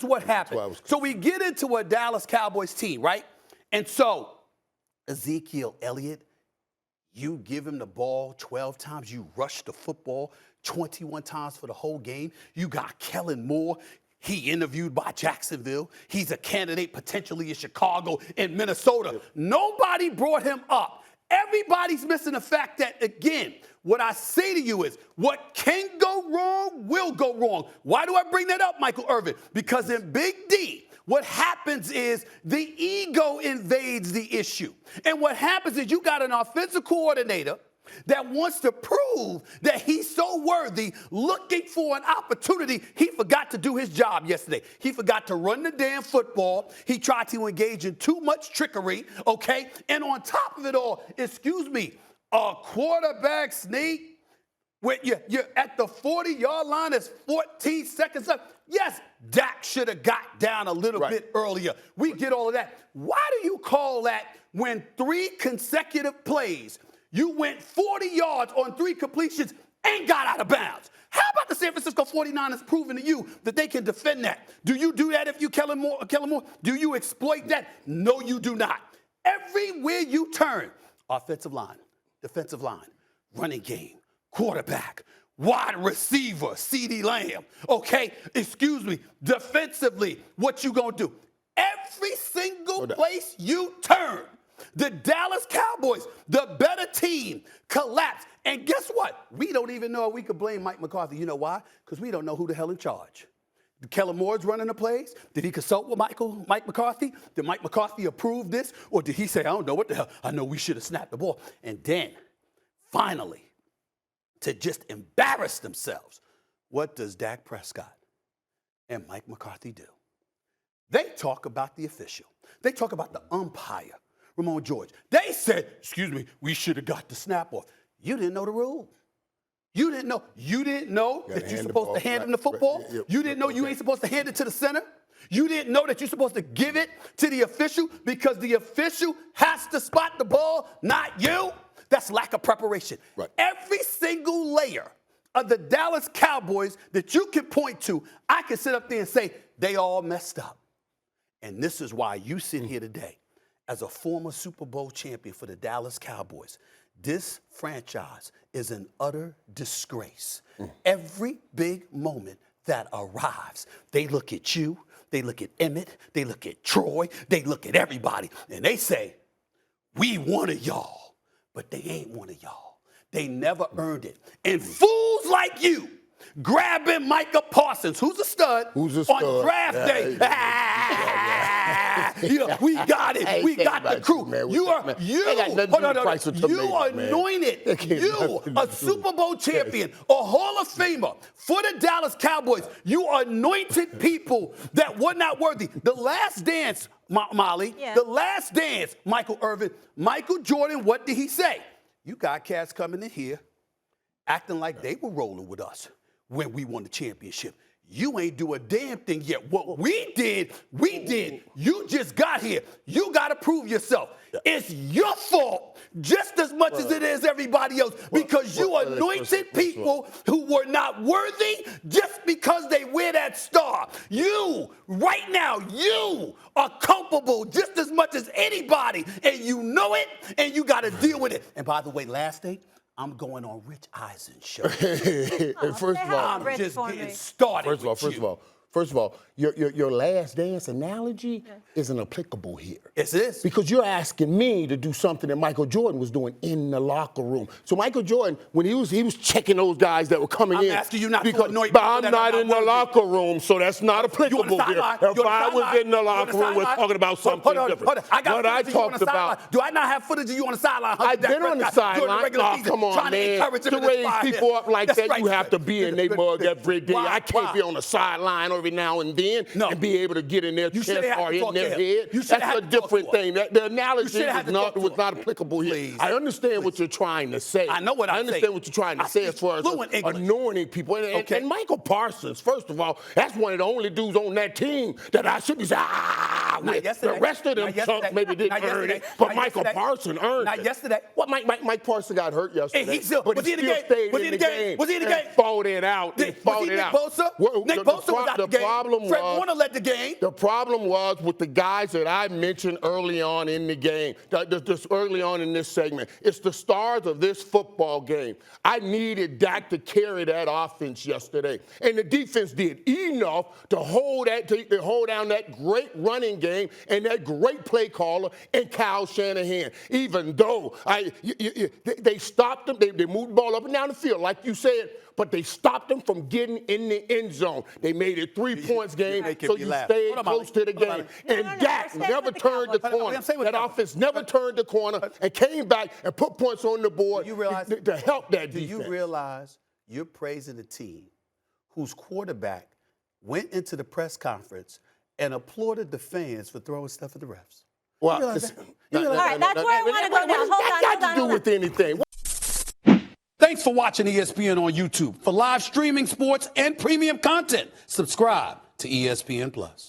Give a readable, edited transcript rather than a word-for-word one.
is what happened. So we get into a Dallas Cowboys team, right? And so Ezekiel Elliott, you give him the ball 12 times. You rush the football 21 times for the whole game. You got Kellen Moore. He interviewed by Jacksonville. He's a candidate potentially in Chicago and Minnesota. Nobody brought him up. Everybody's missing the fact that, again, what I say to you is what can go wrong will go wrong. Why do I bring that up, Michael Irvin? Because in Big D, what happens is the ego invades the issue. And what happens is you got an offensive coordinator that wants to prove that he's so worthy, looking for an opportunity. He forgot to do his job yesterday. He forgot to run the damn football. He tried to engage in too much trickery, okay? And on top of it all, excuse me, a quarterback sneak when you're at the 40-yard line, it's 14 seconds up. Yes, Dak should have got down a little bit earlier. We get all of that. Why do you call that when 3 consecutive plays, you went 40 yards on 3 completions and got out of bounds? How about the San Francisco 49ers proving to you that they can defend that? Do you do that if you Kellen Moore? Do you exploit that? No, you do not. Everywhere you turn, offensive line, defensive line, running game, quarterback, wide receiver, CeeDee Lamb, okay? Excuse me, defensively, what you gonna do? Every single place you turn, the Dallas Cowboys, the better team, collapse. And guess what? We don't even know if we could blame Mike McCarthy. You know why? Because we don't know who the hell in charge. Kellen Moore's running the plays. Did he consult with Mike McCarthy? Did Mike McCarthy approve this? Or did he say, I don't know what the hell, I know we should have snapped the ball. And then, finally, to just embarrass themselves, what does Dak Prescott and Mike McCarthy do? They talk about the official. They talk about the umpire, Ramon George. They said, excuse me, we should have got the snap off. You didn't know the rule. You didn't know that you're supposed to hand him the football. You didn't know you ain't supposed to hand it to the center. You didn't know that you're supposed to give it to the official because the official has to spot the ball, not you. That's lack of preparation. Every single layer of the Dallas Cowboys that you can point to, I can sit up there and say, they all messed up. And this is why you sit here today as a former Super Bowl champion for the Dallas Cowboys. This franchise is an utter disgrace. Every big moment that arrives, they look at you, they look at Emmett, they look at Troy, they look at everybody, and they say, we wanted y'all, but they ain't one of y'all. They never earned it. And fools like you, grabbing Micah Parsons, who's a stud, on draft day. We got it. We got the crew. You anointed. You, a Super Bowl champion, a Hall of Famer for the Dallas Cowboys. You anointed people that were not worthy. The Last Dance, Molly, the Last Dance, Michael Irvin, Michael Jordan, what did he say? You got cats coming in here acting like they were rolling with us when we won the championship. You ain't do a damn thing yet. What we did, we did. You just got here. You got to prove yourself. It's your fault just as much as it is everybody else because you anointed people who were not worthy just because they wear that star. You, right now, you are culpable just as much as anybody, and you know it, and you got to deal with it. And by the way, last thing, I'm going on Rich Eisen's show. First of all, I'm just getting started. First of all, your Last Dance analogy isn't applicable here. Yes, it is. Because you're asking me to do something that Michael Jordan was doing in the locker room. So Michael Jordan, when he was checking those guys that were coming in. I'm asking you not to anoint but I'm not in the locker room, so that's not applicable here. If I was in the locker room, we're talking about something different. Hold on. I got what I talked about. Do I not have footage of you on the sideline? I've been on the sideline. Oh, come on, man. To raise people up like that, you have to be in their mug every day. I can't be on the sideline every now and then and be able to get in their chest or in their head. That's a different thing. The analogy was not applicable here. I understand what you're trying to say. I know what I'm saying. I understand what you're trying to say as far as anointing people. And Michael Parsons, first of all, that's one of the only dudes on that team that I should be saying, I with. The rest of them chunks maybe didn't earn it, but Michael Parsons earned it. Not yesterday. What, Mike Parsons got hurt yesterday. But he still stayed in the game. Was he in the game? Fought it out. Was he Nick Bosa? Nick Bosa was out the game. Fred Warner led the game. The problem was with the guys that I mentioned early on in the game, just early on in this segment. It's the stars of this football game. I needed Dak to carry that offense yesterday, and the defense did enough to hold down that great running game and that great play caller and Kyle Shanahan. Even though they stopped them, they moved the ball up and down the field, like you said, but they stopped them from getting in the end zone. They made it 3 points game, so you stayed close to the game. And Dak never turned the corner. That offense never turned the corner and came back and put points on the board to help that defense. Do you realize you're praising a team whose quarterback went into the press conference and applauded the fans for throwing stuff at the refs? Well, all right, that's where I want to go now. That got to do with anything. Thanks for watching ESPN on YouTube. For live streaming, sports, and premium content, subscribe to ESPN+.